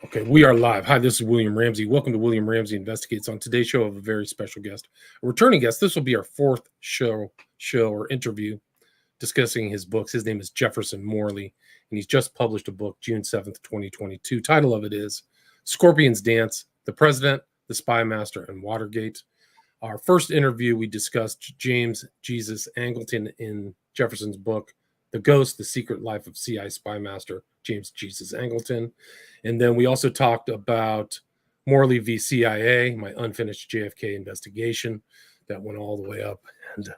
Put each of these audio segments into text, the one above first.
Okay, we are live. Hi, this is William Ramsey. Welcome to William Ramsey Investigates. On today's show, I have a very special guest, a returning guest. This will be our fourth show or interview discussing his books. His name is Jefferson Morley, and he's just published a book, June 7th, 2022. Title of it is Scorpion's Dance, The President, the Spymaster, and Watergate. Our first interview, we discussed James Jesus Angleton in Jefferson's book, The Ghost, The Secret Life of CIA Spymaster, James Jesus Angleton. And then we also talked about Morley v. CIA, my unfinished JFK investigation that went all the way up and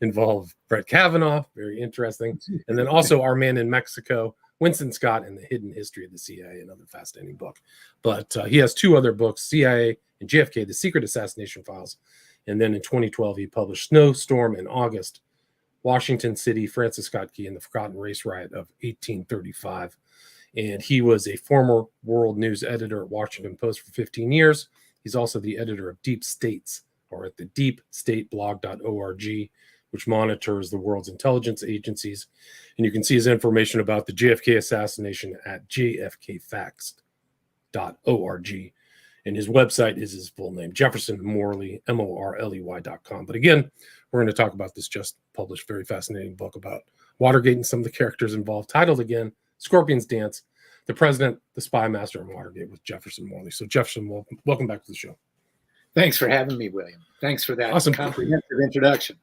involved Brett Kavanaugh. Very interesting. And then also Our Man in Mexico, Winston Scott and the Hidden History of the CIA, another fascinating book. But he has two other books, CIA and JFK, The Secret Assassination Files. And then in 2012, he published Snowstorm in August, Washington City, Francis Scott Key, and the Forgotten Race Riot of 1835. And he was a former world news editor at Washington Post for 15 years. He's also the editor of Deep States, or at the deepstateblog.org, which monitors the world's intelligence agencies. And you can see his information about the JFK assassination at jfkfacts.org. And his website is his full name, Jefferson Morley, Morley.com. But again, we're going to talk about this just published, very fascinating book about Watergate and some of the characters involved, titled again, Scorpion's Dance, The President, the Spymaster, and Watergate with Jefferson Morley. So Jefferson, welcome back to the show. Thanks for having me, William. Thanks for that awesome comprehensive introduction.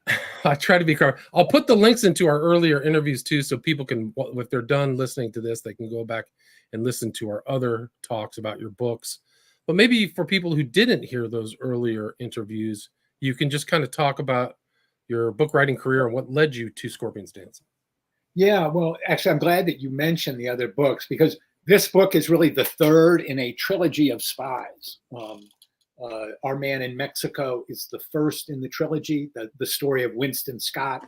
I try to be clear. I'll put the links into our earlier interviews too, so people can, if they're done listening to this, they can go back and listen to our other talks about your books. But maybe for people who didn't hear those earlier interviews, you can just kind of talk about your book writing career and what led you to Scorpion's Dance. Yeah, well, actually, I'm glad that you mentioned the other books, because this book is really the third in a trilogy of spies. Our Man in Mexico is the first in the trilogy, the story of Winston Scott,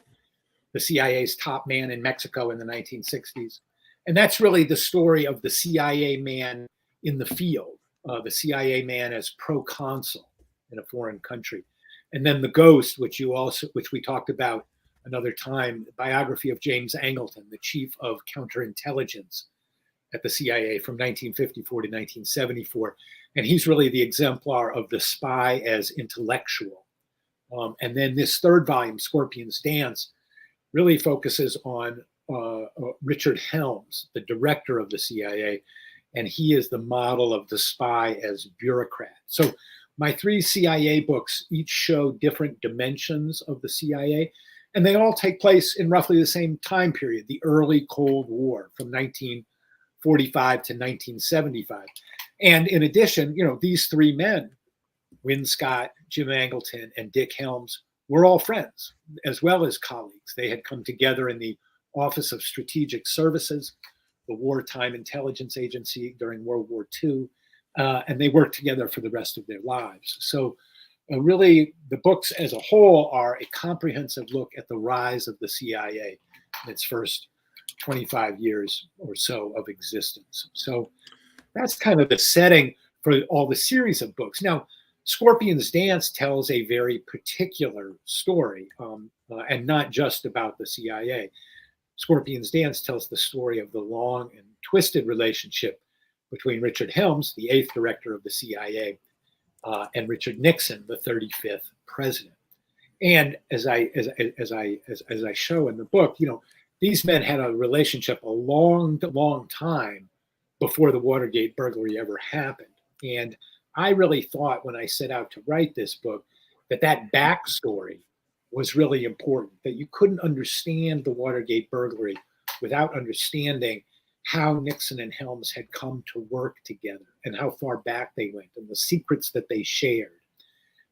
the CIA's top man in Mexico in the 1960s. And that's really the story of the CIA man in the field, the CIA man as proconsul in a foreign country. And then The Ghost, which we talked about another time, the biography of James Angleton, the chief of counterintelligence at the CIA from 1954 to 1974. And he's really the exemplar of the spy as intellectual. And then this third volume, Scorpion's Dance, really focuses on Richard Helms, the director of the CIA, and he is the model of the spy as bureaucrat. So my three CIA books each show different dimensions of the CIA, and they all take place in roughly the same time period, the early Cold War from 1945 to 1975. And in addition, these three men, Win Scott, Jim Angleton, and Dick Helms, were all friends as well as colleagues. They had come together in the Office of Strategic Services, the wartime intelligence agency during World War II, and they worked together for the rest of their lives. So really, the books as a whole are a comprehensive look at the rise of the CIA in its first 25 years or so of existence. So that's kind of the setting for all the series of books. Now, Scorpion's Dance tells a very particular story, and not just about the CIA. Scorpion's Dance tells the story of the long and twisted relationship between Richard Helms, the 8th director of the CIA, and Richard Nixon, the 35th president. And as I show in the book, these men had a relationship a long, long time before the Watergate burglary ever happened. And I really thought when I set out to write this book that backstory was really important, that you couldn't understand the Watergate burglary without understanding how Nixon and Helms had come to work together and how far back they went and the secrets that they shared.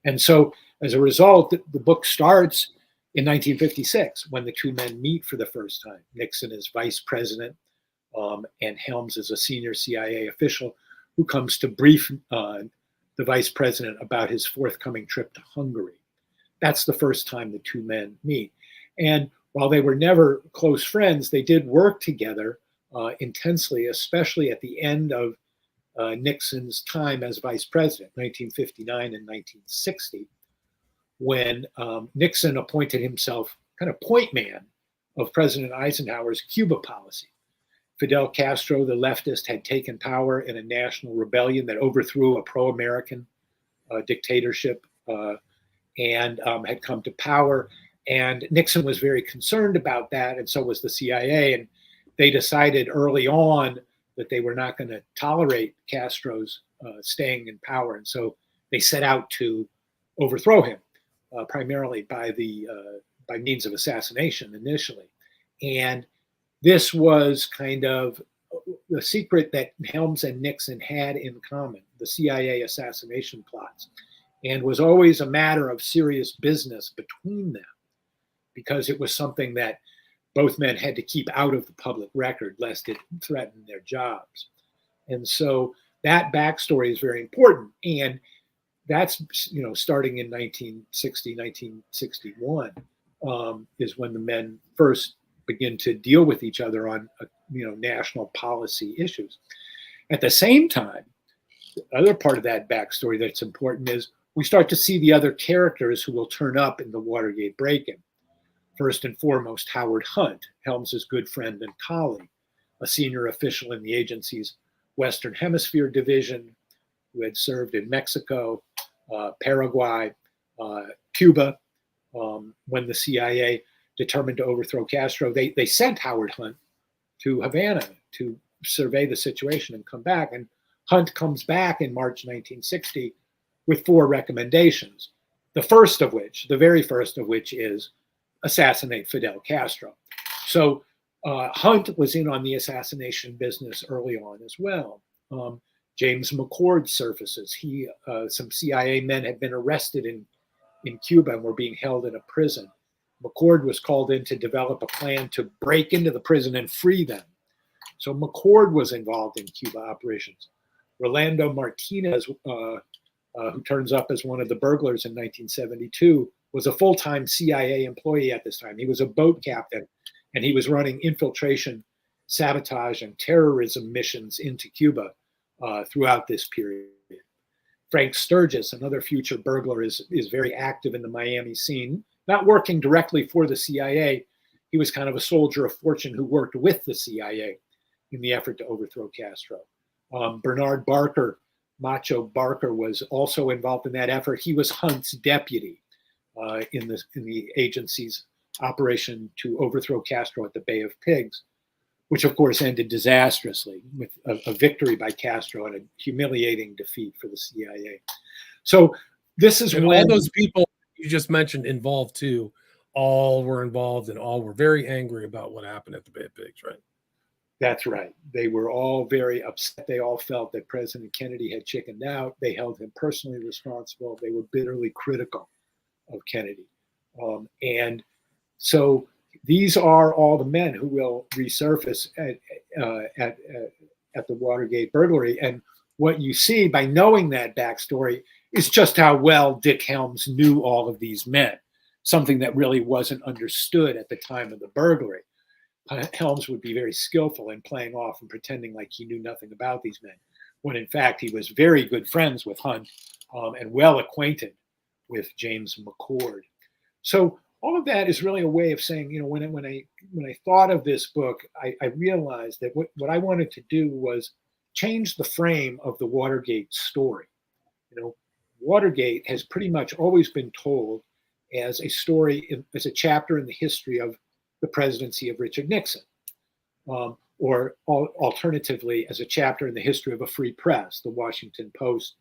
And so as a result, the book starts in 1956 when the two men meet for the first time. Nixon is vice president, and Helms is a senior CIA official who comes to brief the vice president about his forthcoming trip to Hungary. That's the first time the two men meet. And while they were never close friends, they did work together intensely, especially at the end of Nixon's time as vice president, 1959 and 1960, when Nixon appointed himself kind of point man of President Eisenhower's Cuba policy. Fidel Castro, the leftist, had taken power in a national rebellion that overthrew a pro-American dictatorship and had come to power. And Nixon was very concerned about that, and so was the CIA. And they decided early on that they were not going to tolerate Castro's staying in power. And so they set out to overthrow him, primarily by means of assassination initially. And this was kind of the secret that Helms and Nixon had in common, the CIA assassination plots, and was always a matter of serious business between them, because it was something that both men had to keep out of the public record lest it threatened their jobs. And so that backstory is very important. And that's, starting in 1960, 1961 is when the men first begin to deal with each other on, national policy issues. At the same time, the other part of that backstory that's important is we start to see the other characters who will turn up in the Watergate break-in. First and foremost, Howard Hunt, Helms's good friend and colleague, a senior official in the agency's Western Hemisphere division, who had served in Mexico, Paraguay, Cuba. When the CIA determined to overthrow Castro, they sent Howard Hunt to Havana to survey the situation and come back. And Hunt comes back in March 1960 with 4 recommendations. The very first of which is assassinate Fidel Castro. So Hunt was in on the assassination business early on as well. James McCord surfaces. Some CIA men had been arrested in Cuba and were being held in a prison. McCord was called in to develop a plan to break into the prison and free them. So McCord was involved in Cuba operations. Rolando Martinez, who turns up as one of the burglars in 1972, was a full-time CIA employee at this time. He was a boat captain, and he was running infiltration, sabotage, and terrorism missions into Cuba throughout this period. Frank Sturgis, another future burglar, is very active in the Miami scene, not working directly for the CIA. He was kind of a soldier of fortune who worked with the CIA in the effort to overthrow Castro. Bernard Barker, Macho Barker, was also involved in that effort. He was Hunt's deputy in the agency's operation to overthrow Castro at the Bay of Pigs, which of course ended disastrously with a victory by Castro and a humiliating defeat for the CIA. So this is when all those people you just mentioned involved too, all were involved and all were very angry about what happened at the Bay of Pigs, right? That's right. They were all very upset. They all felt that President Kennedy had chickened out. They held him personally responsible. They were bitterly critical of Kennedy. And so these are all the men who will resurface at the Watergate burglary. And what you see by knowing that backstory is just how well Dick Helms knew all of these men, something that really wasn't understood at the time of the burglary. Helms would be very skillful in playing off and pretending like he knew nothing about these men, when in fact he was very good friends with Hunt and well acquainted with James McCord. So all of that is really a way of saying, when I thought of this book, I realized that what I wanted to do was change the frame of the Watergate story. Watergate has pretty much always been told as a story, as a chapter in the history of the presidency of Richard Nixon, or alternatively as a chapter in the history of a free press, the Washington Post,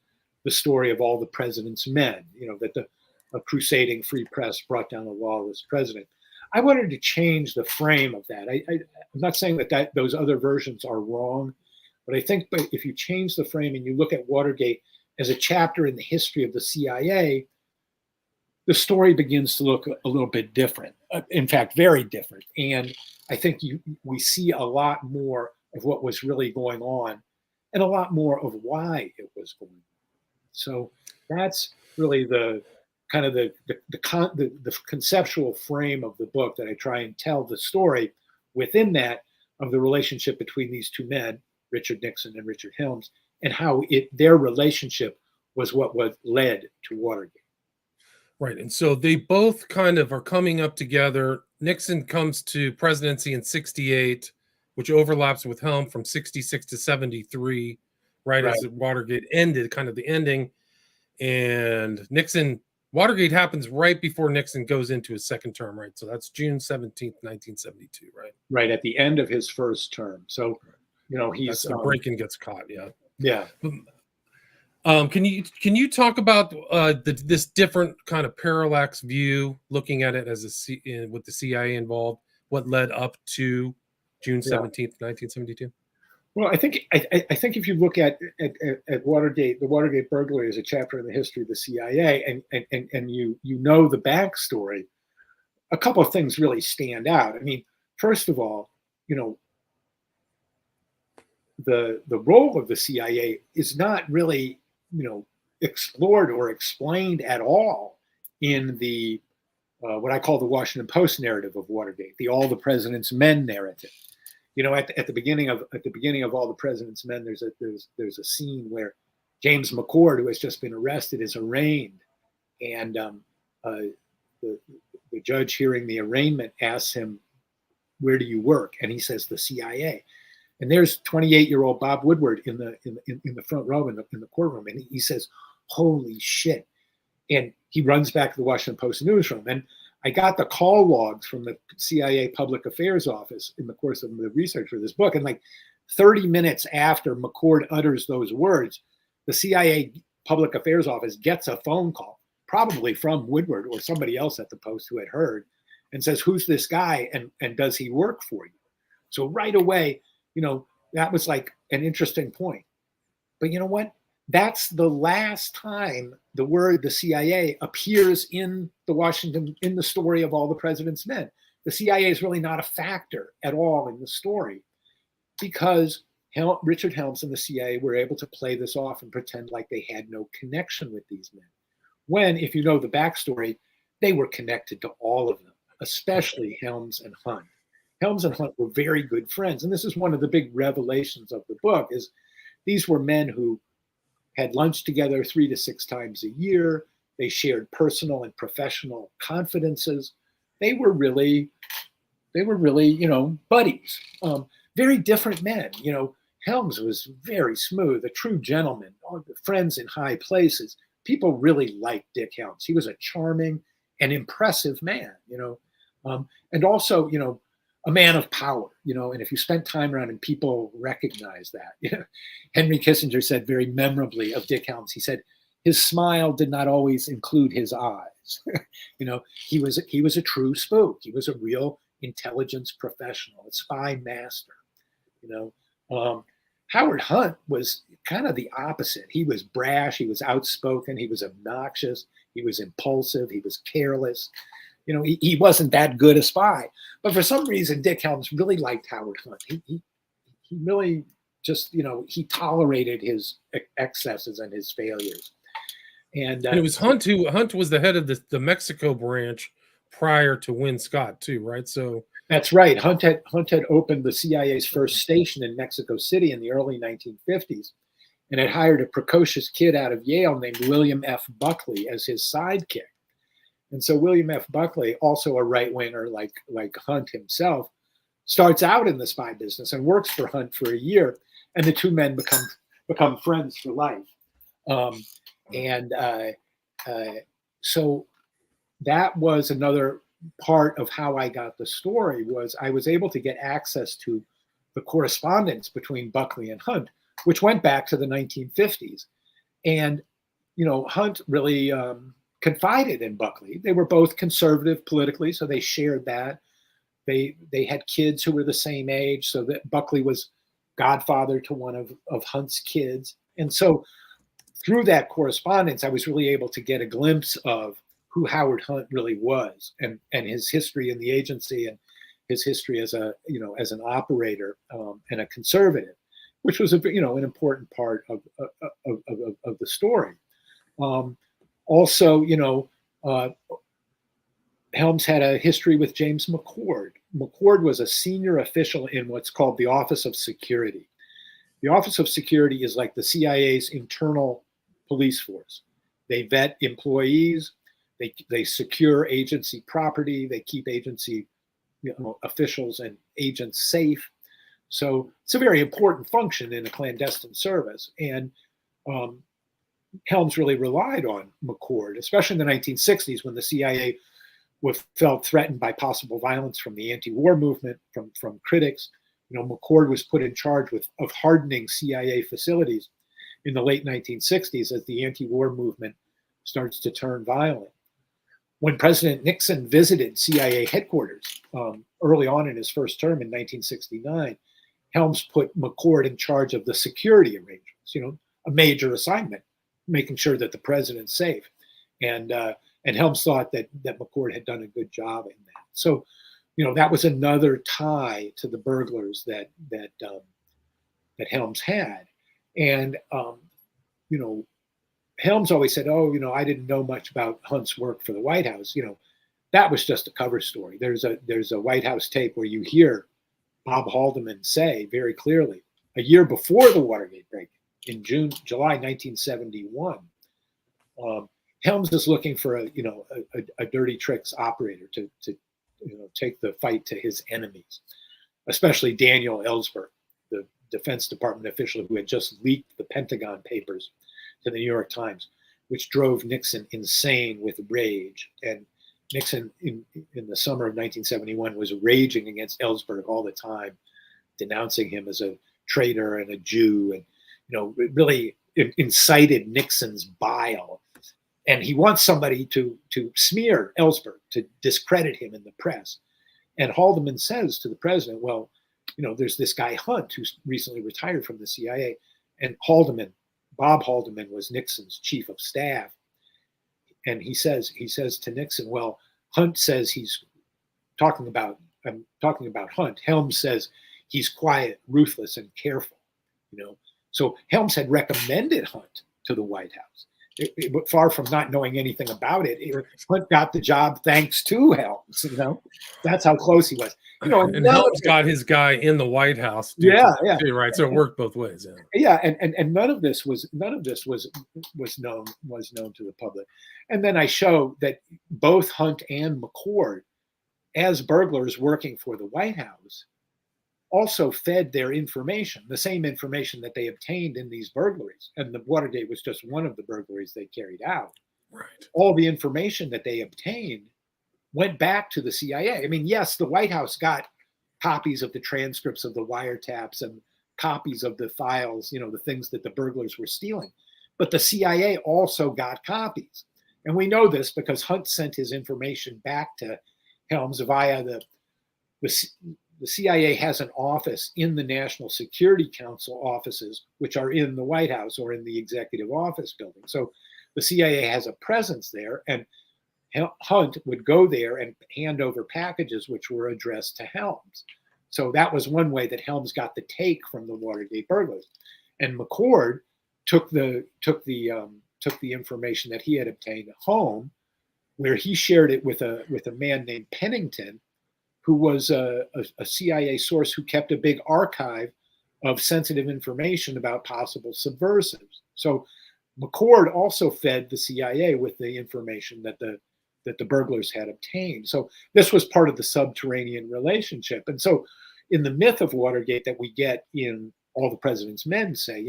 the story of all the president's men, that a crusading free press brought down a lawless president. I wanted to change the frame of that. I'm not saying that those other versions are wrong, but I think if you change the frame and you look at Watergate as a chapter in the history of the CIA, the story begins to look a little bit different. In fact, very different. And I think we see a lot more of what was really going on and a lot more of why it was going on. So that's really the kind of the conceptual frame of the book, that I try and tell the story within that of the relationship between these two men, Richard Nixon and Richard Helms, and how their relationship was what led to Watergate. Right. And so they both kind of are coming up together. Nixon comes to presidency in 68 which overlaps with Helm from 66 to 73, right as Watergate ended, kind of the ending. And Watergate happens right before Nixon goes into his second term, right? So that's June 17th, 1972, right? Right at the end of his first term. So, he's Breakin gets caught, yeah. Yeah. Can you talk about this different kind of parallax view, looking at it as with the CIA involved, what led up to June 17th, 1972? Well, I think if you look at Watergate, the Watergate burglary is a chapter in the history of the CIA, and you know the backstory, a couple of things really stand out. I mean, first of all, the role of the CIA is not really explored or explained at all in the what I call the Washington Post narrative of Watergate, the All the President's Men narrative. At the beginning of All the President's Men, there's a scene where James McCord, who has just been arrested, is arraigned, and the judge hearing the arraignment asks him, "Where do you work?" And he says, "The CIA." And there's 28-year-old Bob Woodward in the front row in the courtroom, and he says, "Holy shit!" And he runs back to the Washington Post newsroom. And I got the call logs from the CIA Public Affairs Office in the course of the research for this book. And like 30 minutes after McCord utters those words, the CIA Public Affairs Office gets a phone call, probably from Woodward or somebody else at the Post who had heard, and says, "Who's this guy? And does he work for you?" So right away, that was like an interesting point. But you know what? That's the last time the word the CIA appears in the story of All the President's Men. The CIA is really not a factor at all in the story, because Richard Helms and the CIA were able to play this off and pretend like they had no connection with these men. When, if you know the backstory, they were connected to all of them, especially Helms and Hunt. Helms and Hunt were very good friends. And this is one of the big revelations of the book, is these were men who had lunch together 3 to 6 times a year. They shared personal and professional confidences. They were really, buddies. Very different men. Helms was very smooth, a true gentleman, friends in high places. People really liked Dick Helms. He was a charming and impressive man, and also, a man of power, and if you spent time around him, people recognize that. Henry Kissinger said very memorably of Dick Helms, he said, his smile did not always include his eyes. He was a true spook. He was a real intelligence professional, a spy master. Howard Hunt was kind of the opposite. He was brash. He was outspoken. He was obnoxious. He was impulsive. He was careless. He wasn't that good a spy. But for some reason, Dick Helms really liked Howard Hunt. He really just, he tolerated his excesses and his failures. And it was Hunt was the head of the Mexico branch prior to Win Scott too, right? So that's right. Hunt had opened the CIA's first station in Mexico City in the early 1950s, and had hired a precocious kid out of Yale named William F. Buckley as his sidekick. And so William F. Buckley, also a right-winger like Hunt himself, starts out in the spy business and works for Hunt for a year, and the two men become friends for life. So that was another part of how I got the story, was I was able to get access to the correspondence between Buckley and Hunt, which went back to the 1950s. And, Hunt really confided in Buckley. They were both conservative politically, so they shared that. They had kids who were the same age, so that Buckley was godfather to one of Hunt's kids. And so through that correspondence, I was really able to get a glimpse of who Howard Hunt really was, and his history in the agency, and his history as an operator and a conservative, which was an important part of the story. Also, Helms had a history with James McCord. McCord was a senior official in what's called the Office of Security. The Office of Security is like the CIA's internal police force. They vet employees. They secure agency property. They keep agency officials and agents safe. So it's a very important function in a clandestine service. And Helms really relied on McCord, especially in the 1960s when the CIA felt threatened by possible violence from the anti-war movement, from critics. McCord was put in charge of hardening CIA facilities in the late 1960s as the anti-war movement starts to turn violent. When President Nixon visited CIA headquarters early on in his first term in 1969, Helms put McCord in charge of the security arrangements, a major assignment, making sure that the president's safe. And Helms thought that McCord had done a good job in that. So, that was another tie to the burglars that Helms had. And, Helms always said, I didn't know much about Hunt's work for the White House. That was just a cover story. There's a White House tape where you hear Bob Haldeman say very clearly, a year before the Watergate break-in, in July 1971, Helms is looking for a dirty tricks operator to take the fight to his enemies, especially Daniel Ellsberg, the Defense Department official who had just leaked the Pentagon Papers to the New York Times, which drove Nixon insane with rage. And Nixon, in the summer of 1971, was raging against Ellsberg all the time, denouncing him as a traitor and a Jew, and it really incited Nixon's bile. And he wants somebody to smear Ellsberg, to discredit him in the press. And Haldeman says to the president, well, there's this guy Hunt who's recently retired from the CIA. And Bob Haldeman was Nixon's chief of staff. And he says to Nixon, well, Hunt says I'm talking about Hunt. Helms says he's quiet, ruthless, and careful. So Helms had recommended Hunt to the White House. But far from not knowing anything about it, Hunt got the job thanks to Helms. That's how close he was. And Helms got his guy in the White House. Yeah. Right. So it worked both ways. Yeah, and none of this was known to the public. And then I show that both Hunt and McCord, as burglars working for the White House, also fed their information, the same information that they obtained in these burglaries. And the Watergate was just one of the burglaries they carried out. Right. All the information that they obtained went back to the CIA. I mean, yes, the White House got copies of the transcripts of the wiretaps and copies of the files, the things that the burglars were stealing. But the CIA also got copies. And we know this because Hunt sent his information back to Helms via the CIA has an office in the National Security Council offices, which are in the White House or in the Executive Office building. So the CIA has a presence there, and Hunt would go there and hand over packages which were addressed to Helms. So that was one way that Helms got the take from the Watergate burglars. And McCord took the information that he had obtained home, where he shared it with a man named Pennington, who was a CIA source who kept a big archive of sensitive information about possible subversives. So McCord also fed the CIA with the information that the burglars had obtained. So this was part of the subterranean relationship. And so in the myth of Watergate that we get in All the President's Men say,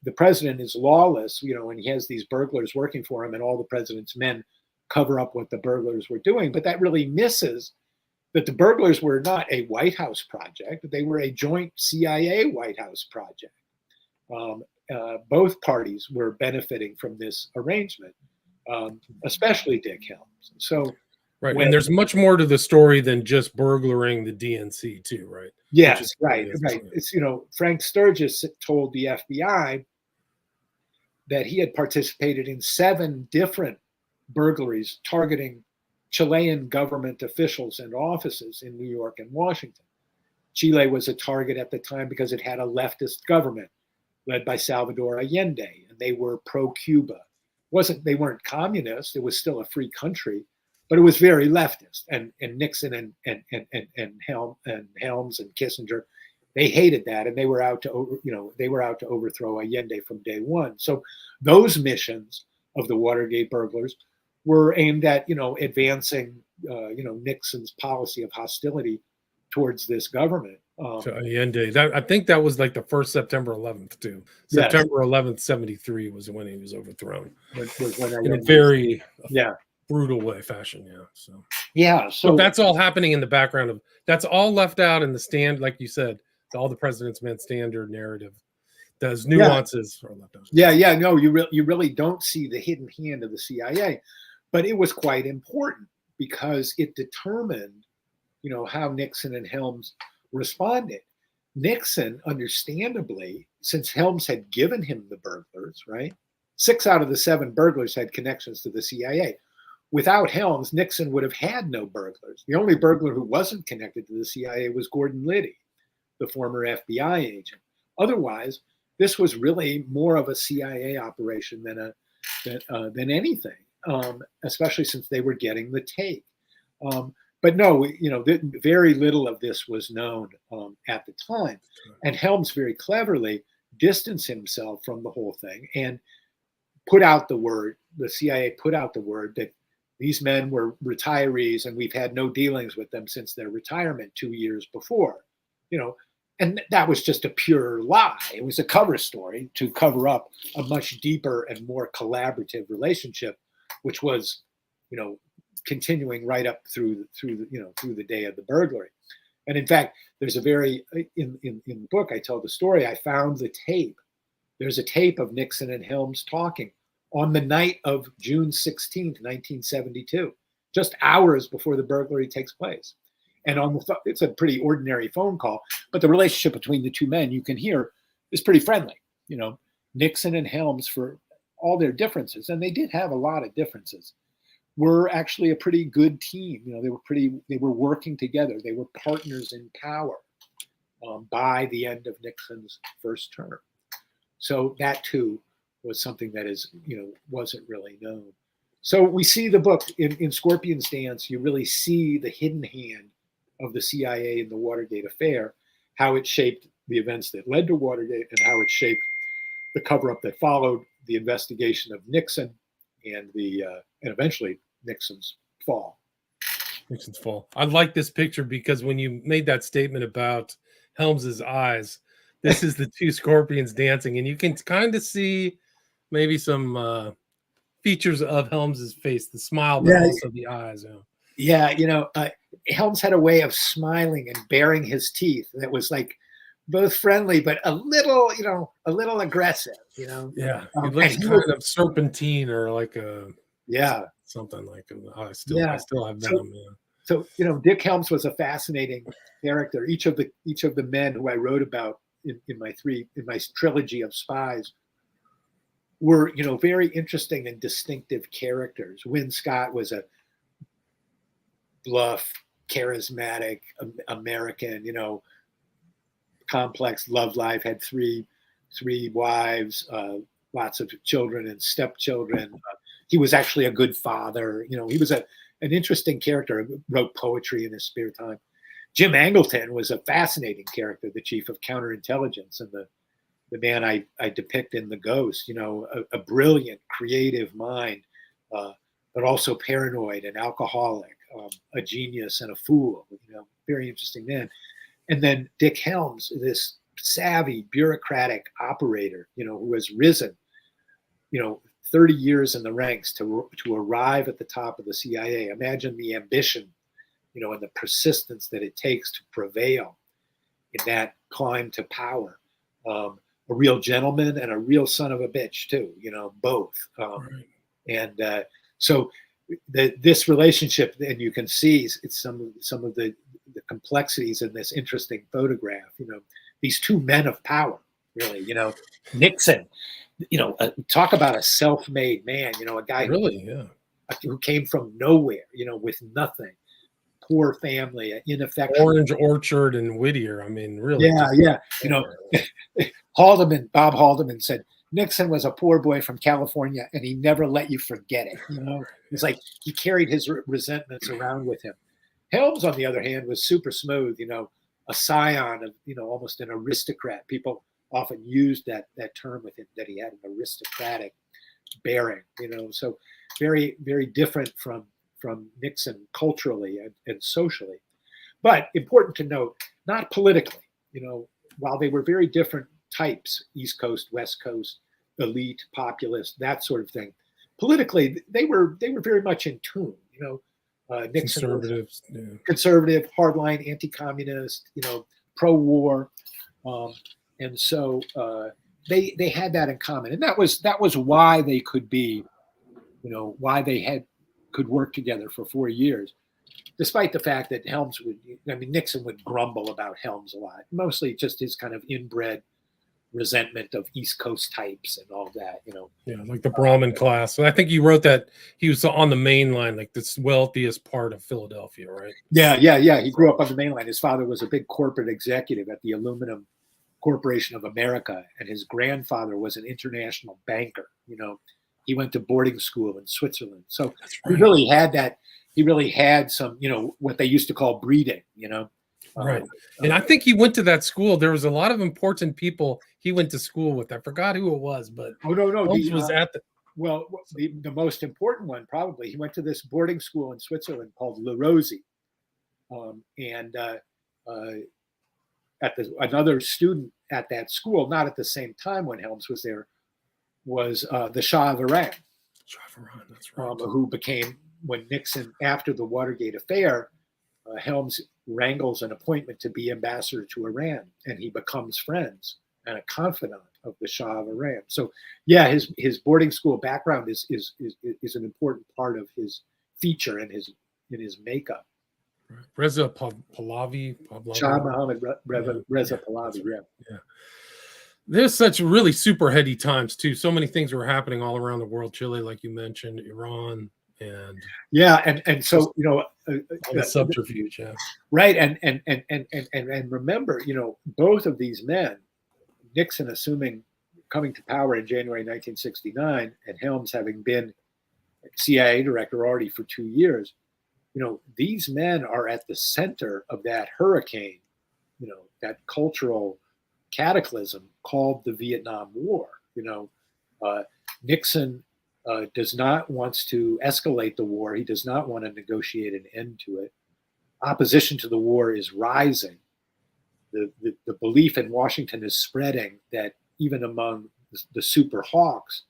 the president is lawless, and he has these burglars working for him, and all the president's men cover up what the burglars were doing. But that really misses that the burglars were not a White House project. They were a joint CIA White House project. Both parties were benefiting from this arrangement, especially Dick Helms. So, right. And there's much more to the story than just burglaring the DNC too, right? Yes, right. It's, Frank Sturgis told the FBI that he had participated in 7 different burglaries targeting Chilean government officials and offices in New York and Washington. Chile was a target at the time because it had a leftist government led by Salvador Allende, and they were pro-Cuba. They weren't communist. It was still a free country, but it was very leftist. And Nixon and Helms and Kissinger, they hated that, and they were out to overthrow Allende from day one. So those missions of the Watergate burglars were aimed at, advancing, Nixon's policy of hostility towards this government. So the end day. That I think that was like the first September 11th too. Yes. September 11th, 73 was when he was overthrown. Was when I In a very yeah. brutal way fashion. Yeah. So Yeah. so So that's all happening in the background of that's all left out in the stand, like you said, all the President's Men standard narrative. Those nuances are left out. yeah. No, you really don't see the hidden hand of the CIA, but it was quite important because it determined, how Nixon and Helms responded. Nixon, understandably, since Helms had given him the burglars, right? 6 out of the 7 burglars had connections to the CIA. Without Helms, Nixon would have had no burglars. The only burglar who wasn't connected to the CIA was Gordon Liddy, the former FBI agent. Otherwise, this was really more of a CIA operation than anything, especially since they were getting the take. But no, very little of this was known at the time. And Helms very cleverly distanced himself from the whole thing and put out the word, the CIA put out the word that these men were retirees and we've had no dealings with them since their retirement 2 years before, and that was just a pure lie. It was a cover story to cover up a much deeper and more collaborative relationship, which was, continuing right up through the day of the burglary. And in fact, there's a very in the book I tell the story. I found the tape. There's a tape of Nixon and Helms talking on the night of June 16th, 1972, just hours before the burglary takes place. And it's a pretty ordinary phone call, but the relationship between the two men, you can hear, is pretty friendly. Nixon and Helms, for all their differences, and they did have a lot of differences, were actually a pretty good team. They were working together. They were partners in power by the end of Nixon's first term. So that too was something that wasn't really known. So we see the book in Scorpion's Dance. You really see the hidden hand of the CIA in the Watergate affair, how it shaped the events that led to Watergate and how it shaped the cover-up that followed, the investigation of Nixon, and eventually Nixon's fall. Nixon's fall. I like this picture because when you made that statement about Helms's eyes, this is the two scorpions dancing, and you can kind of see maybe some features of Helms's face, the smile, but also the eyes. Yeah, Helms had a way of smiling and baring his teeth that was like both friendly but a little aggressive. Yeah, it looks kind of serpentine or like a something like I still have venom. So Dick Helms was a fascinating character. Each of the men who I wrote about in my trilogy of spies were very interesting and distinctive characters. Win Scott was a bluff, charismatic American, complex love life, had three wives, lots of children and stepchildren. He was actually a good father. He was an interesting character, wrote poetry in his spare time. Jim Angleton was a fascinating character, the chief of counterintelligence and the man I depict in The Ghost, a brilliant, creative mind, but also paranoid and alcoholic, a genius and a fool, very interesting man. And then Dick Helms, this savvy, bureaucratic operator, who has risen, 30 years in the ranks to arrive at the top of the CIA. Imagine the ambition, and the persistence that it takes to prevail in that climb to power. A real gentleman and a real son of a bitch too, both. Right. And so this relationship, and you can see it's some of the complexities in this interesting photograph. These two men of power, really. Nixon. Talk about a self-made man. A guy who came from nowhere. With nothing, poor family, ineffectual. Orange Orchard and Whittier. I mean, really. Yeah. Bob Haldeman said, Nixon was a poor boy from California, and he never let you forget it. It's like he carried his resentments around with him. Helms, on the other hand, was super smooth. A scion of almost an aristocrat. People often used that term with him, that he had an aristocratic bearing. So very, very different from Nixon culturally and socially. But important to note, not politically. While they were very different types, East Coast, West Coast, elite, populist, that sort of thing. Politically, they were very much in tune. Nixon Conservatives, was conservative, hardline, anti-communist, pro-war, and so they had that in common, and that was why they could be, why they could work together for 4 years, despite the fact that Nixon would grumble about Helms a lot, mostly just his kind of inbred resentment of East Coast types and all that, Yeah, like the Brahmin class. So I think you wrote that he was on the main line, like this wealthiest part of Philadelphia, right? Yeah. He grew up on the main line. His father was a big corporate executive at the Aluminum Corporation of America, and his grandfather was an international banker. He went to boarding school in Switzerland. So He really had that. He really had some, what they used to call breeding, Right. And I think he went to that school. There was a lot of important people he went to school with. I forgot who it was, but no. Holmes was at the. Well, the most important one, probably, he went to this boarding school in Switzerland called Le Rosey. Another student at that school, not at the same time when Helms was there, was the Shah of Iran. That's right. Who became, when Nixon, after the Watergate affair, Helms wrangles an appointment to be ambassador to Iran, and he becomes friends and a confidant of the Shah of Iran. So, yeah, his boarding school background is an important part of his feature in his makeup. Reza Pahlavi. Shah Mohammed Reza Pahlavi. Yeah. There's such really super heady times too. So many things were happening all around the world. Chile, like you mentioned, Iran, and and so the subterfuge, right, and remember, both of these men, Nixon coming to power in January 1969, and Helms having been CIA director already for 2 years, these men are at the center of that hurricane, that cultural cataclysm called the Vietnam War. Nixon does not want to escalate the war. He does not want to negotiate an end to it. Opposition to the war is rising. The belief in Washington is spreading that even among the super hawks,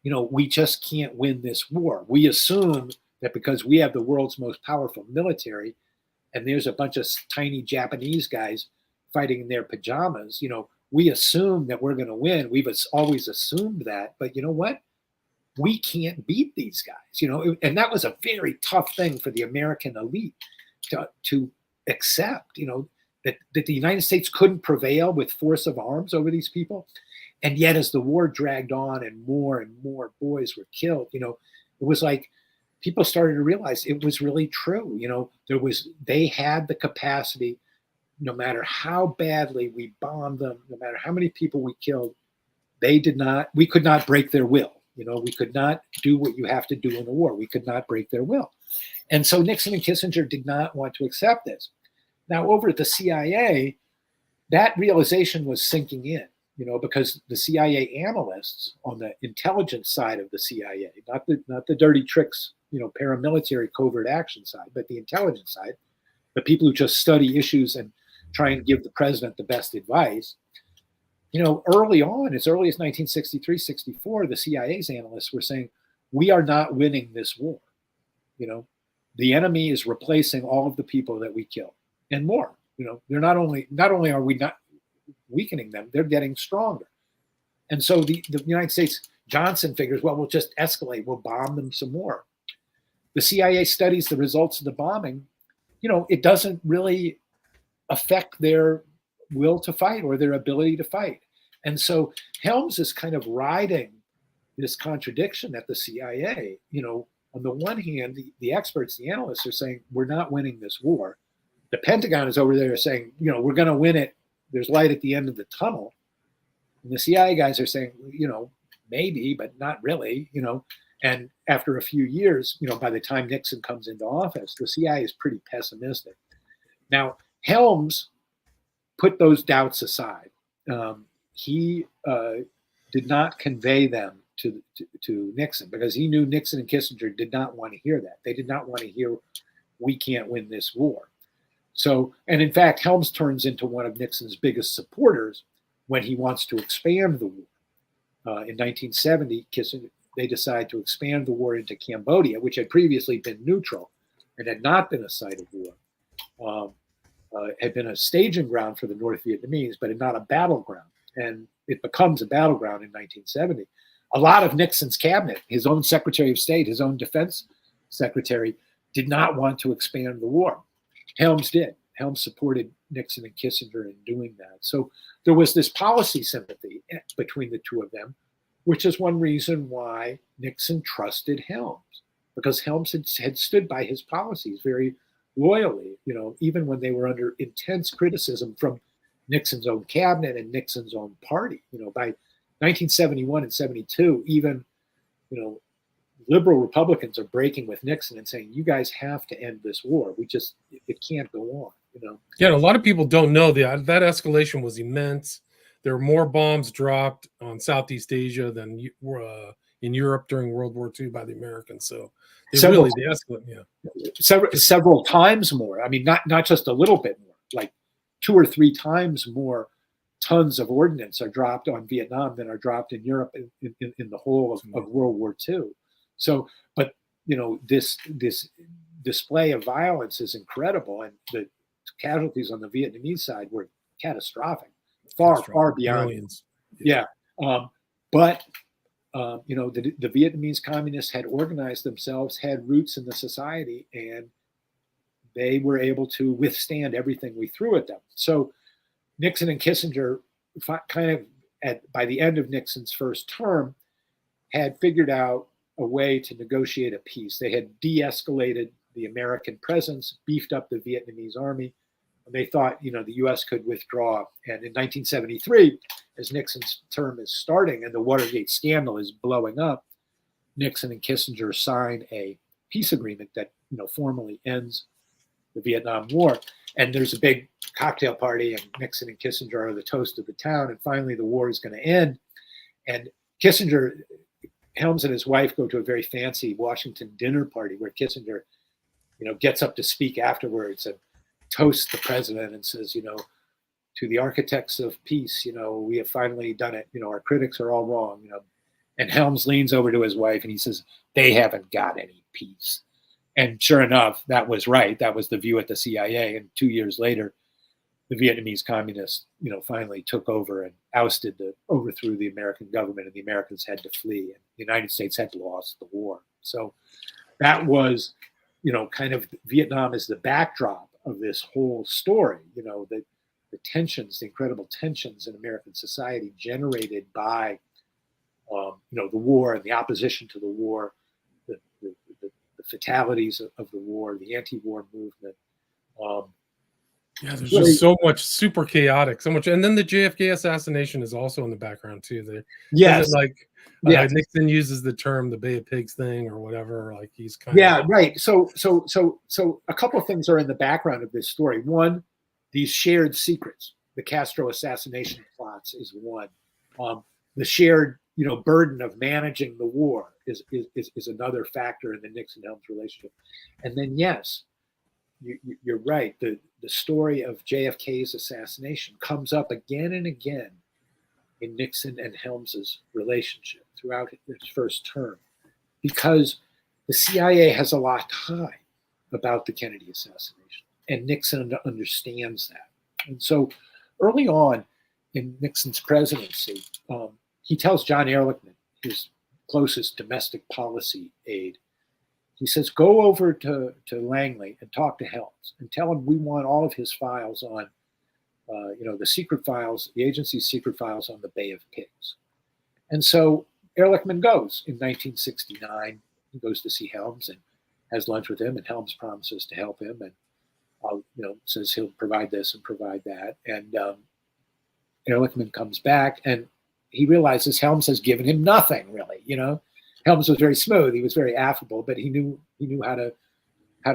we just can't win this war. We assume that because we have the world's most powerful military, and there's a bunch of tiny Japanese guys fighting in their pajamas, we assume that we're going to win. We've always assumed that, but you know what? We can't beat these guys, and that was a very tough thing for the American elite to accept, that the United States couldn't prevail with force of arms over these people. And yet, as the war dragged on and more boys were killed, it was like people started to realize it was really true. They had the capacity, no matter how badly we bombed them, no matter how many people we killed, we could not break their will. We could not do what you have to do in a war. We could not break their will. And so Nixon and Kissinger did not want to accept this. Now, over at the CIA, that realization was sinking in, because the CIA analysts on the intelligence side of the CIA, not the dirty tricks, paramilitary covert action side, but the intelligence side, the people who just study issues and try and give the president the best advice. Early on, as early as 1963, 64, the CIA's analysts were saying, we are not winning this war. The enemy is replacing all of the people that we killed and more. They're not only are we not weakening them, they're getting stronger. And so the United States, Johnson figures, well, we'll just escalate. We'll bomb them some more. The CIA studies the results of the bombing. It doesn't really affect their will to fight or their ability to fight. And so Helms is kind of riding this contradiction at the CIA. On the one hand, the experts, the analysts are saying, we're not winning this war. The Pentagon is over there saying, we're going to win it. There's light at the end of the tunnel. And the CIA guys are saying, maybe, but not really, And after a few years, by the time Nixon comes into office, the CIA is pretty pessimistic. Now, Helms put those doubts aside. He did not convey them to Nixon because he knew Nixon and Kissinger did not want to hear that. They did not want to hear, we can't win this war. So, and in fact, Helms turns into one of Nixon's biggest supporters when he wants to expand the war. In 1970, they decide to expand the war into Cambodia, which had previously been neutral and had not been a site of war. Had been a staging ground for the North Vietnamese, but not a battleground. And it becomes a battleground in 1970. A lot of Nixon's cabinet, his own Secretary of State, his own defense secretary, did not want to expand the war. Helms did. Helms supported Nixon and Kissinger in doing that. So there was this policy sympathy between the two of them, which is one reason why Nixon trusted Helms, because Helms had stood by his policies very loyally, even when they were under intense criticism from Nixon's own cabinet and Nixon's own party. By 1971 and 72, even, liberal Republicans are breaking with Nixon and saying, you guys have to end this war. It can't go on, Yeah, a lot of people don't know that escalation was immense. There were more bombs dropped on Southeast Asia than in Europe during World War II by the Americans. So they escalated. Yeah, several times more. I mean, not just a little bit more, like 2 or 3 times more tons of ordnance are dropped on Vietnam than are dropped in Europe in the whole of World War II. So, but this display of violence is incredible, and the casualties on the Vietnamese side were catastrophic, far beyond millions. Yeah, but the Vietnamese communists had organized themselves, had roots in the society, and they were able to withstand everything we threw at them. So Nixon and Kissinger, by the end of Nixon's first term, had figured out a way to negotiate a peace. They had de-escalated the American presence, beefed up the Vietnamese army, and they thought, the U.S. could withdraw. And in 1973, as Nixon's term is starting and the Watergate scandal is blowing up, Nixon and Kissinger sign a peace agreement that, formally ends the Vietnam War. And there's a big cocktail party, and Nixon and Kissinger are the toast of the town. And finally, the war is going to end. And Helms and his wife go to a very fancy Washington dinner party where Kissinger, gets up to speak afterwards and toasts the president and says, to the architects of peace, we have finally done it. Our critics are all wrong. And Helms leans over to his wife and he says, they haven't got any peace. And sure enough, that was right. That was the view at the CIA. And 2 years later, the Vietnamese communists, finally took over and overthrew the American government, and the Americans had to flee, and the United States had lost the war. So that was, kind of Vietnam is the backdrop of this whole story. The tensions, the incredible tensions in American society generated by, the war and the opposition to the war, the fatalities of the war, the anti-war movement. Yeah, there's just so much super chaotic, so much, and then the JFK assassination is also in the background too. Yes, Nixon uses the term the Bay of Pigs thing or whatever. Like he's kind of right. So a couple of things are in the background of this story. One, these shared secrets, the Castro assassination plots is one. The shared burden of managing the war is another factor in the Nixon-Helms relationship, and then yes. You're right. The story of JFK's assassination comes up again and again in Nixon and Helms's relationship throughout his first term, because the CIA has a lot to hide about the Kennedy assassination, and Nixon understands that. And so early on in Nixon's presidency, he tells John Ehrlichman, his closest domestic policy aide, he says, go over to Langley and talk to Helms and tell him we want all of his files on, the secret files, the agency's secret files on the Bay of Pigs. And so Ehrlichman goes in 1969. He goes to see Helms and has lunch with him, and Helms promises to help him and, says he'll provide this and provide that. And Ehrlichman comes back and he realizes Helms has given him nothing really, Helms was very smooth. He was very affable, but he knew how to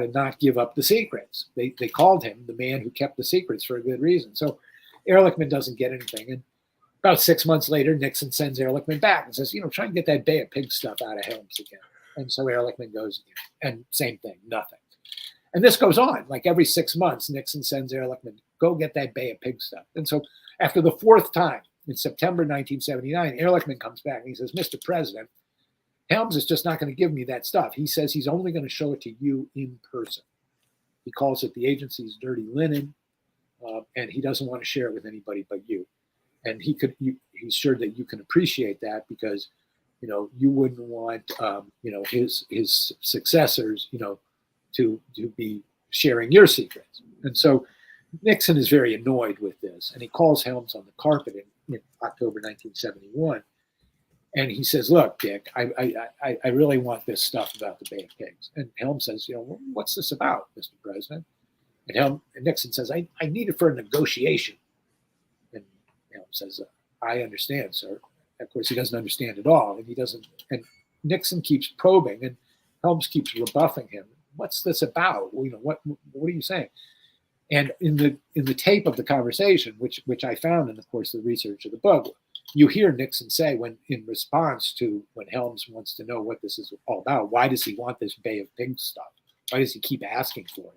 not give up the secrets. They called him the man who kept the secrets for a good reason. So Ehrlichman doesn't get anything. And about 6 months later, Nixon sends Ehrlichman back and says, try and get that Bay of Pigs stuff out of Helms again. And so Ehrlichman goes again. And same thing, nothing. And this goes on. Like every 6 months, Nixon sends Ehrlichman, go get that Bay of Pigs stuff. And so after the fourth time, in September 1979, Ehrlichman comes back and he says, Mr. President, Helms is just not going to give me that stuff. He says he's only going to show it to you in person. He calls it the agency's dirty linen, and he doesn't want to share it with anybody but you. And he's sure that you can appreciate that because, you wouldn't want, his successors, to be sharing your secrets. And so Nixon is very annoyed with this, and he calls Helms on the carpet in October 1971. And he says, look, Dick, I really want this stuff about the Bay of Pigs. And Helms says, what's this about, Mr. President? And Nixon says, I need it for a negotiation. And Helms says, I understand, sir. Of course, he doesn't understand at all. And Nixon keeps probing, and Helms keeps rebuffing him. What's this about? What are you saying? And in the tape of the conversation, which I found in the course of the research of the book, you hear Nixon say, in response to when Helms wants to know what this is all about, why does he want this Bay of Pigs stuff? Why does he keep asking for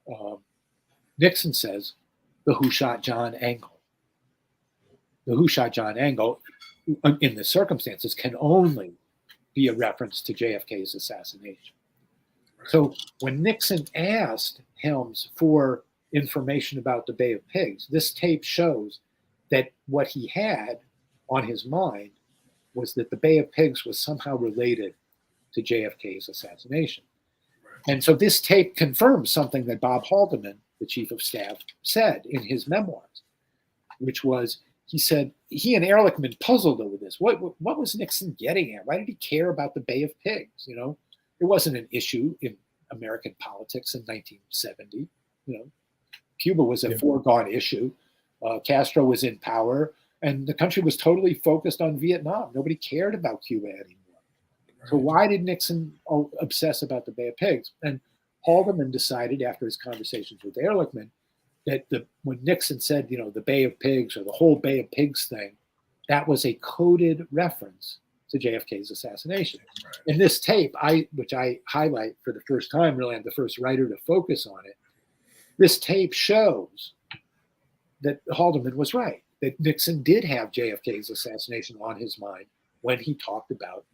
it? Nixon says, the Who Shot John angle. The Who Shot John angle, in the circumstances, can only be a reference to JFK's assassination. So when Nixon asked Helms for information about the Bay of Pigs, this tape shows that what he had on his mind was that the Bay of Pigs was somehow related to JFK's assassination. And so this tape confirms something that Bob Haldeman, the chief of staff, said in his memoirs, which was, he said, he and Ehrlichman puzzled over this. What was Nixon getting at? Why did he care about the Bay of Pigs? It wasn't an issue in American politics in 1970. Cuba was a foregone issue. Castro was in power, and the country was totally focused on Vietnam. Nobody cared about Cuba anymore. Right. So why did Nixon obsess about the Bay of Pigs? And Haldeman decided after his conversations with Ehrlichman that when Nixon said, the Bay of Pigs or the whole Bay of Pigs thing, that was a coded reference to JFK's assassination. Right. In this tape, which I highlight for the first time, really I'm the first writer to focus on it, this tape shows that Haldeman was right, that Nixon did have JFK's assassination on his mind when he talked about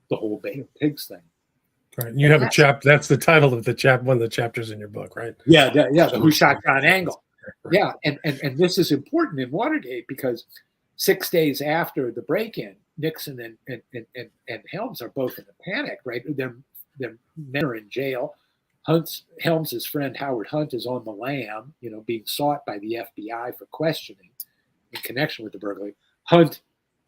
the whole Bay of Pigs thing. Right. You have a chapter. That's the title of the one of the chapters in your book, right? Yeah, the Who Shot John angle. Yeah, and this is important in Watergate because 6 days after the break-in, Nixon and Helms are both in a panic, right? Their men are in jail. Helms's friend Howard Hunt is on the lam, being sought by the FBI for questioning in connection with the burglary. Hunt,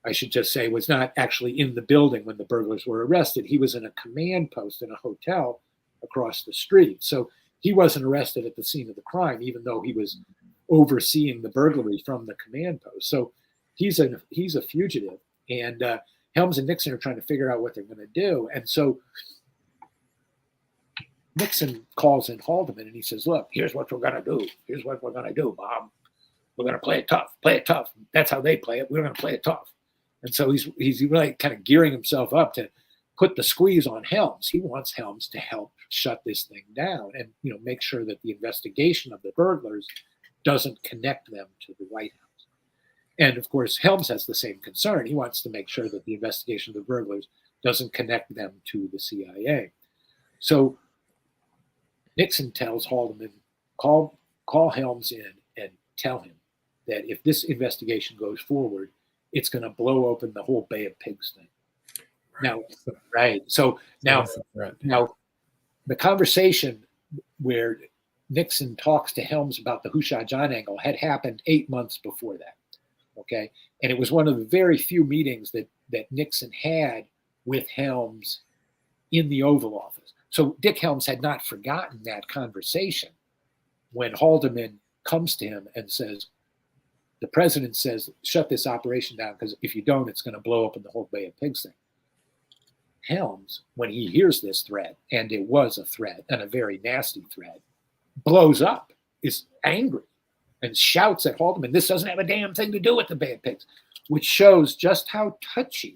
I should just say, was not actually in the building when the burglars were arrested. He was in a command post in a hotel across the street. So he wasn't arrested at the scene of the crime, even though he was overseeing the burglary from the command post. So he's a fugitive. And Helms and Nixon are trying to figure out what they're going to do. And so Nixon calls in Haldeman and he says, look, here's what we're going to do. Here's what we're going to do, Bob. We're going to play it tough. Play it tough. That's how they play it. We're going to play it tough. And so he's really kind of gearing himself up to put the squeeze on Helms. He wants Helms to help shut this thing down and make sure that the investigation of the burglars doesn't connect them to the White House. And of course, Helms has the same concern. He wants to make sure that the investigation of the burglars doesn't connect them to the CIA. So Nixon tells Haldeman, call Helms in and tell him that if this investigation goes forward, it's going to blow open the whole Bay of Pigs thing. Now, right. So now the conversation where Nixon talks to Helms about the Who Shot John angle had happened 8 months before that. Okay. And it was one of the very few meetings that Nixon had with Helms in the Oval Office. So Dick Helms had not forgotten that conversation when Haldeman comes to him and says, the president says, shut this operation down because if you don't, it's going to blow open the whole Bay of Pigs thing. Helms, when he hears this threat, and it was a threat and a very nasty threat, blows up, is angry, and shouts at Haldeman, this doesn't have a damn thing to do with the Bay of Pigs, which shows just how touchy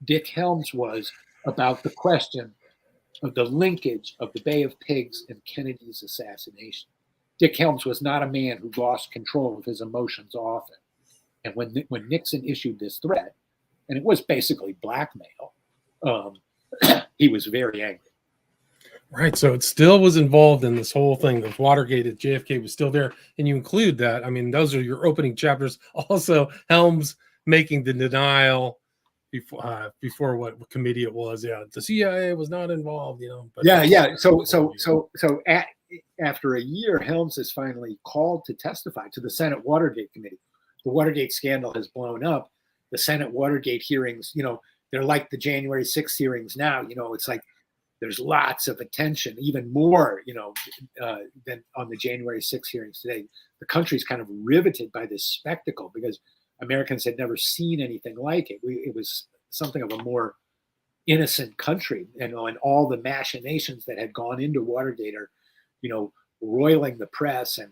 Dick Helms was about the question of the linkage of the Bay of Pigs and Kennedy's assassination. Dick Helms was not a man who lost control of his emotions often. And when Nixon issued this threat, and it was basically blackmail, he was very angry. Right. So it still was involved in this whole thing of Watergate. That JFK was still there. And you include that. I mean, those are your opening chapters. Also, Helms making the denial before what committee it was. Yeah, the CIA was not involved, But yeah. So after a year, Helms is finally called to testify to the Senate Watergate Committee. The Watergate scandal has blown up. The Senate Watergate hearings, they're like the January 6th hearings now. It's like there's lots of attention, even more, than on the January 6th hearings today. The country's kind of riveted by this spectacle because Americans had never seen anything like it. It was something of a more innocent country, and all the machinations that had gone into Watergate are, roiling the press and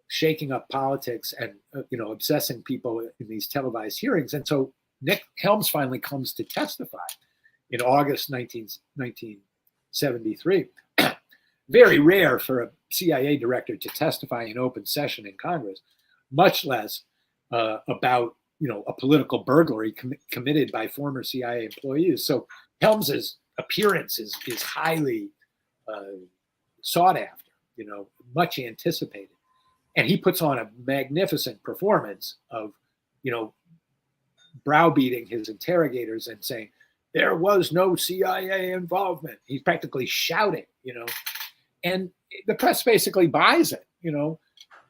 shaking up politics and, obsessing people in these televised hearings. And so Nick Helms finally comes to testify in August 1973. Very rare for a CIA director to testify in open session in Congress, much less about a political burglary committed by former CIA employees. So Helms's appearance is highly sought after, much anticipated, and he puts on a magnificent performance of browbeating his interrogators and saying there was no CIA involvement. He's practically shouting, and the press basically buys it.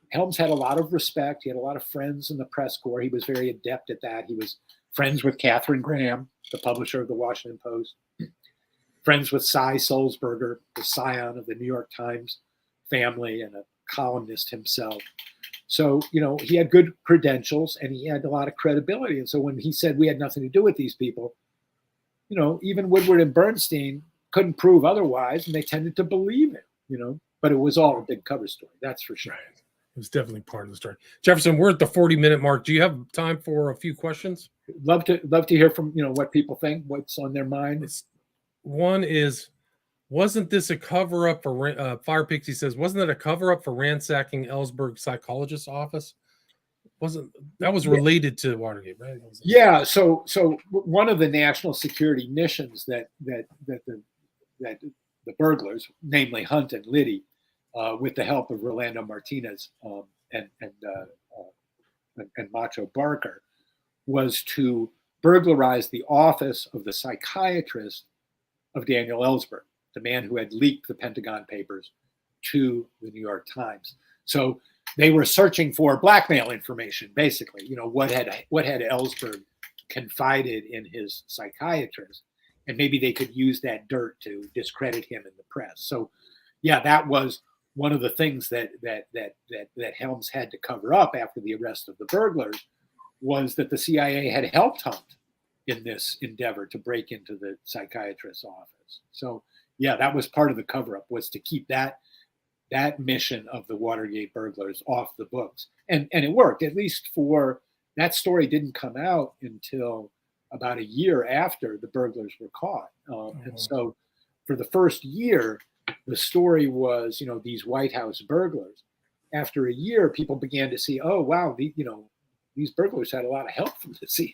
Helms had a lot of respect. He had a lot of friends in the press corps. He was very adept at that. He was friends with Katharine Graham, the publisher of the Washington Post, friends with Cy Sulzberger, the scion of the New York Times family and a columnist himself. So, he had good credentials and he had a lot of credibility. And so when he said we had nothing to do with these people, even Woodward and Bernstein couldn't prove otherwise, and they tended to believe it, but it was all a big cover story. That's for sure. Right. It was definitely part of the story. Jefferson, we're at the 40-minute mark. Do you have time for a few questions? Love to hear from, what people think, what's on their mind. One is, wasn't this a cover-up for Fire Pixie says, wasn't it a cover-up for ransacking Ellsberg psychologist's office? That was related to Watergate, right? Yeah. So one of the national security missions that the burglars, namely Hunt and Liddy, with the help of Rolando Martinez and Macho Barker, was to burglarize the office of the psychiatrist of Daniel Ellsberg, the man who had leaked the Pentagon Papers to the New York Times. So they were searching for blackmail information, basically. What had Ellsberg confided in his psychiatrist, and maybe they could use that dirt to discredit him in the press. So, yeah, that was one of the things that Helms had to cover up after the arrest of the burglars, was that the CIA had helped Hunt in this endeavor to break into the psychiatrist's office. So, yeah, that was part of the cover-up, was to keep that mission of the Watergate burglars off the books. And it worked, at least for that story didn't come out until about a year after the burglars were caught. And so for the first year, the story was, these White House burglars. After a year, people began to see, oh, wow, these burglars had a lot of help from the CIA.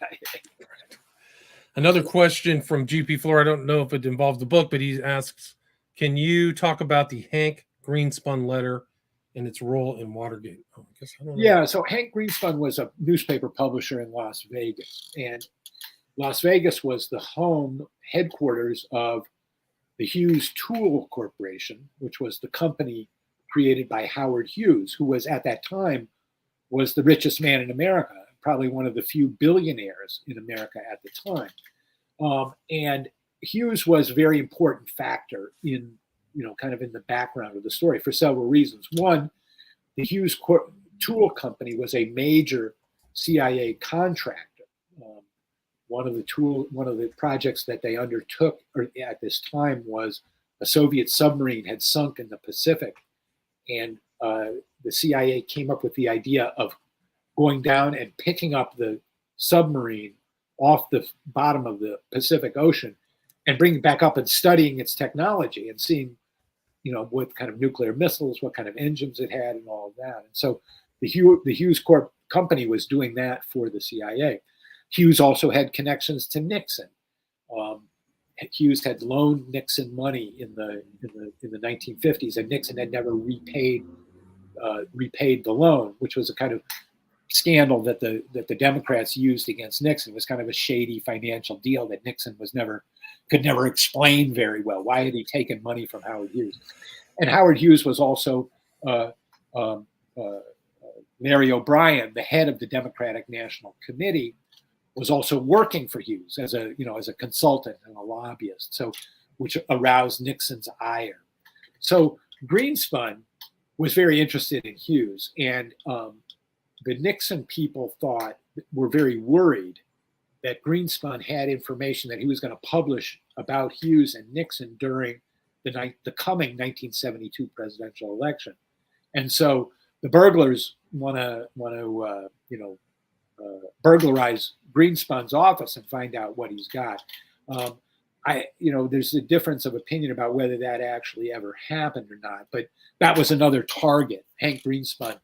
Another question from GP Floor. I don't know if it involves the book, but he asks, can you talk about the Hank Greenspun letter and its role in Watergate? I guess I don't know. Yeah, so Hank Greenspun was a newspaper publisher in Las Vegas. And Las Vegas was the headquarters of the Hughes Tool Corporation, which was the company created by Howard Hughes, who was at that time was the richest man in America, probably one of the few billionaires in America at the time. And Hughes was a very important factor in, kind of in the background of the story for several reasons. One, the Hughes Tool Company was a major CIA contractor. One of the projects that they undertook at this time was a Soviet submarine had sunk in the Pacific, and the CIA came up with the idea of going down and picking up the submarine off the bottom of the Pacific Ocean and bringing it back up and studying its technology and seeing, what kind of nuclear missiles, what kind of engines it had, and all of that. And so the Hughes Corp company was doing that for the CIA. Hughes also had connections to Nixon. Hughes had loaned Nixon money in the 1950s, and Nixon had never repaid the loan, which was a kind of scandal that the Democrats used against Nixon. It was kind of a shady financial deal that Nixon could never explain very well. Why had he taken money from Howard Hughes? And Howard Hughes was also Larry O'Brien, the head of the Democratic National Committee, was also working for Hughes as a consultant and a lobbyist. So, which aroused Nixon's ire. So Greenspun was very interested in Hughes, and the Nixon people were very worried that Greenspun had information that he was going to publish about Hughes and Nixon during the coming 1972 presidential election. And so the burglars want to burglarize Greenspun's office and find out what he's got. There's a difference of opinion about whether that actually ever happened or not, but that was another target. Hank Greenspun,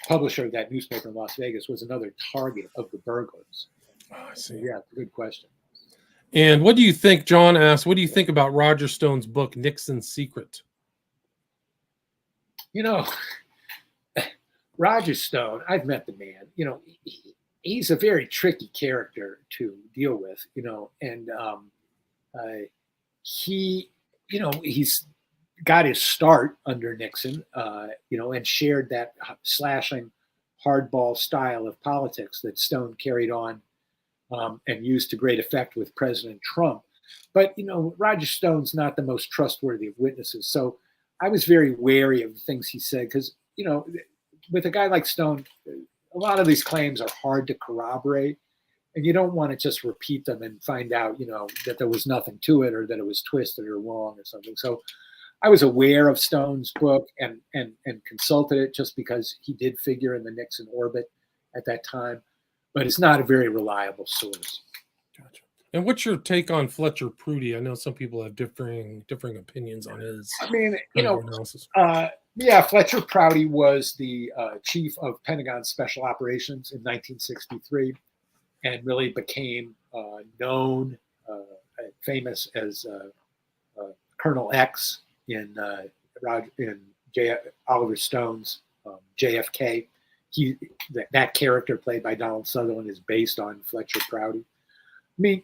publisher of that newspaper in Las Vegas, was another target of the burglars. Oh, I see. Yeah, good question. And what do you think, John asked, what do you think about Roger Stone's book, Nixon's Secret? Roger Stone, I've met the man. He's a very tricky character to deal with, and he's got his start under Nixon, and shared that slashing hardball style of politics that Stone carried on and used to great effect with President Trump. But, Roger Stone's not the most trustworthy of witnesses. So I was very wary of the things he said because, with a guy like Stone, a lot of these claims are hard to corroborate, and you don't want to just repeat them and find out, that there was nothing to it or that it was twisted or wrong or something. So I was aware of Stone's book and consulted it just because he did figure in the Nixon orbit at that time, but it's not a very reliable source. Gotcha. And what's your take on Fletcher Prouty? I know some people have differing opinions on his analysis. Fletcher Prouty was the chief of Pentagon Special Operations in 1963 and really became known, famous as Colonel X in Oliver Stone's JFK. That character played by Donald Sutherland is based on Fletcher Prouty. I mean,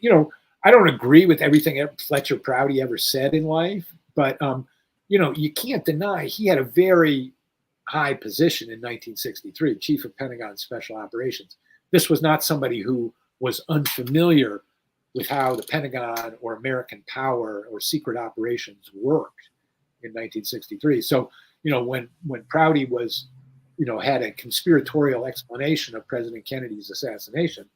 I don't agree with everything Fletcher Prouty ever said in life, but you can't deny he had a very high position in 1963, chief of Pentagon Special Operations. This was not somebody who was unfamiliar with how the Pentagon or American power or secret operations worked in 1963. So, when Prouty was, had a conspiratorial explanation of President Kennedy's assassination,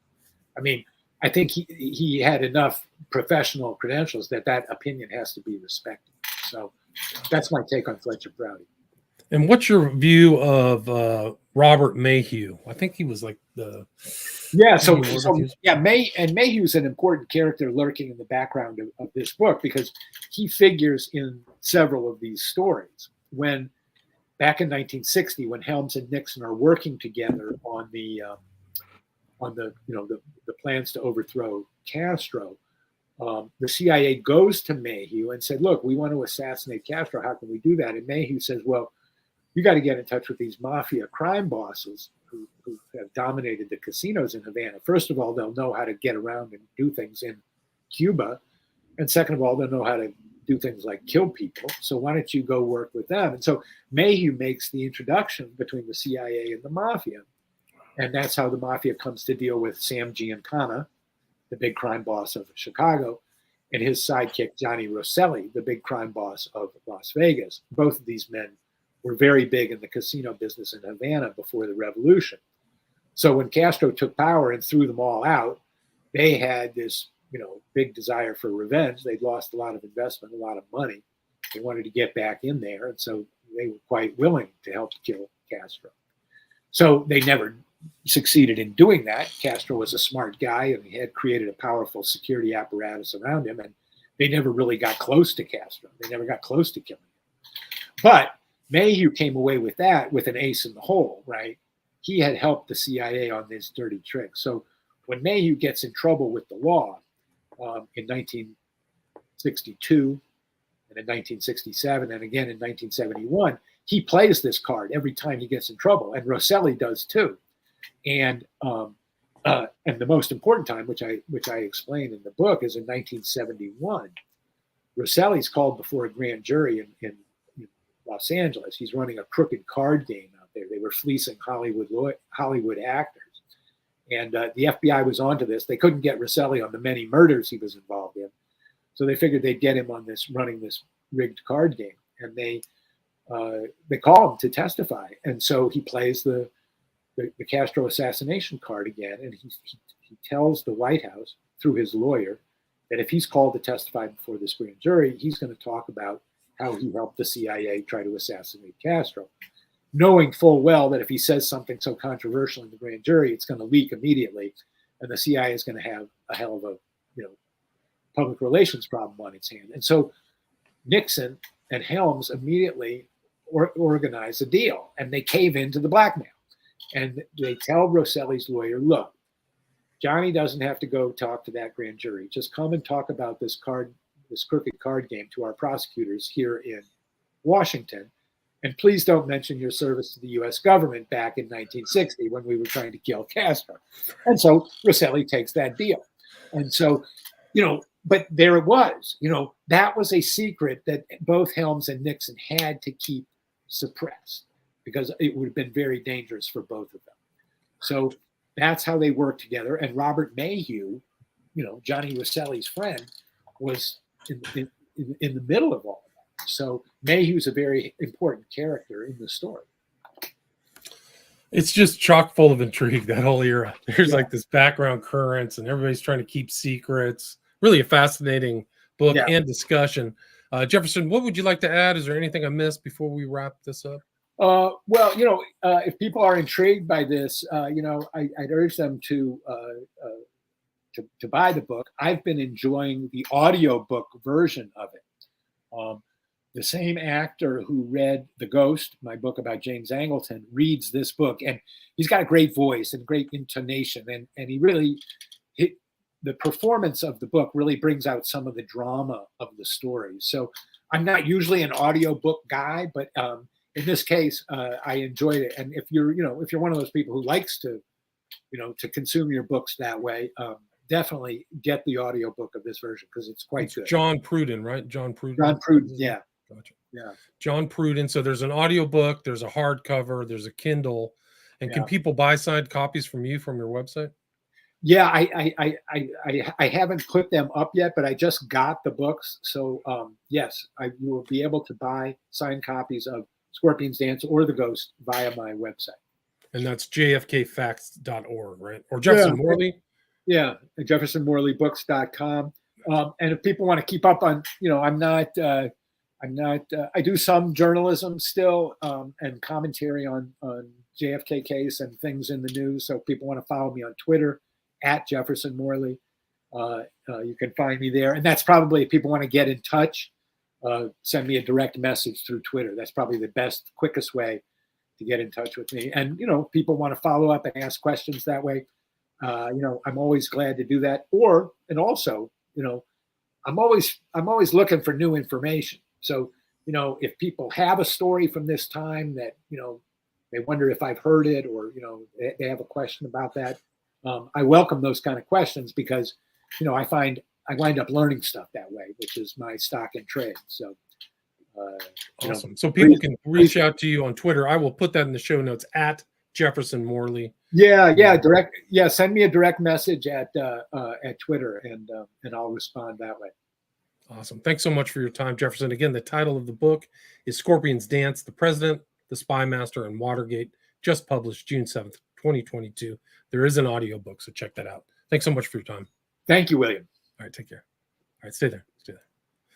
I mean, I think he had enough professional credentials that opinion has to be respected. So that's my take on Fletcher Prouty. And what's your view of Robert Mayhew? I think he was like the Mayhew's an important character lurking in the background of this book because he figures in several of these stories. When back in 1960, when Helms and Nixon are working together on the plans to overthrow Castro, the CIA goes to Mayhew and said, "Look, we want to assassinate Castro. How can we do that?" And Mayhew says, "Well, you got to get in touch with these mafia crime bosses who have dominated the casinos in Havana. First of all, they'll know how to get around and do things in Cuba. And second of all, they'll know how to do things like kill people. So why don't you go work with them?" And so Mayhew makes the introduction between the CIA and the mafia. And that's how the mafia comes to deal with Sam Giancana, the big crime boss of Chicago, and his sidekick, Johnny Rosselli, the big crime boss of Las Vegas. Both of these men were very big in the casino business in Havana before the revolution. So when Castro took power and threw them all out, they had this, big desire for revenge. They'd lost a lot of investment, a lot of money. They wanted to get back in there. And so they were quite willing to help kill Castro. So they never succeeded in doing that. Castro was a smart guy and he had created a powerful security apparatus around him. And they never really got close to Castro. They never got close to killing him. But Mayhew came away with that with an ace in the hole, right? He had helped the CIA on this dirty trick. So when Mayhew gets in trouble with the law in 1962 and in 1967 and again in 1971, he plays this card every time he gets in trouble, and Rosselli does too. And the most important time, which I explain in the book, is in 1971. Rosselli's called before a grand jury in Los Angeles. He's running a crooked card game out there. They were fleecing Hollywood actors. And the FBI was onto this. They couldn't get Rosselli on the many murders he was involved in. So they figured they'd get him on this, running this rigged card game. And they call him to testify. And so he plays the Castro assassination card again. And he tells the White House through his lawyer that if he's called to testify before this grand jury, he's going to talk about how he helped the CIA try to assassinate Castro, knowing full well that if he says something so controversial in the grand jury, it's going to leak immediately, and the CIA is going to have a hell of a public relations problem on its hand. And so Nixon and Helms immediately organize a deal, and they cave into the blackmail. And they tell Rosselli's lawyer, look, Johnny doesn't have to go talk to that grand jury. Just come and talk about this crooked card game to our prosecutors here in Washington. And please don't mention your service to the U.S. government back in 1960 when we were trying to kill Castro. And so Rosselli takes that deal. And so, but there it was. That was a secret that both Helms and Nixon had to keep suppressed because it would have been very dangerous for both of them. So that's how they worked together. And Robert Mayhew, Johnny Rosselli's friend, was in the middle of all of that. So Mayhew's a very important character in the story. It's just chock full of intrigue, that whole era. There's like this background currents and everybody's trying to keep secrets. Really a fascinating book and discussion. Jefferson, what would you like to add? Is there anything I missed before we wrap this up? Well, if people are intrigued by this, I'd urge them to buy the book. I've been enjoying the audiobook version of it. The same actor who read The Ghost, my book about James Angleton, reads this book, and he's got a great voice and great intonation, and he really the performance of the book really brings out some of the drama of the story. So I'm not usually an audiobook guy, but in this case, I enjoyed it. And if you're one of those people who likes to consume your books that way, definitely get the audiobook of this version because it's quite good. John Pruden, right? John Pruden, yeah. Gotcha. Yeah. John Pruden. So there's an audiobook, there's a hardcover, there's a Kindle. And can people buy signed copies from you from your website? Yeah, I haven't put them up yet, but I just got the books. So yes, you will be able to buy signed copies of Scorpion's Dance or The Ghost via my website. And that's jfkfacts.org, right? Or Jefferson Morley? Yeah, jeffersonmorleybooks.com. And if people want to keep up on, I do some journalism still and commentary on JFK case and things in the news. So if people want to follow me on Twitter at Jefferson Morley, you can find me there. And that's probably, if people want to get in touch, send me a direct message through Twitter. That's probably the best, quickest way to get in touch with me. And, if people want to follow up and ask questions that way, I'm always glad to do that. Also, I'm always looking for new information. So, if people have a story from this time that, they wonder if I've heard it or, they have a question about that, I welcome those kind of questions because, I wind up learning stuff that way, which is my stock in trade. So, awesome. So people can reach out to you on Twitter. I will put that in the show notes at Jefferson Morley. Send me a direct message at Twitter and I'll respond that way. Awesome. Thanks so much for your time, Jefferson. Again, the title of the book is Scorpion's Dance, The President, the Spymaster, and Watergate, just published June 7th, 2022. There is an audiobook, so check that out. Thanks so much for your time. Thank you, William. All right, take care. All right, stay there.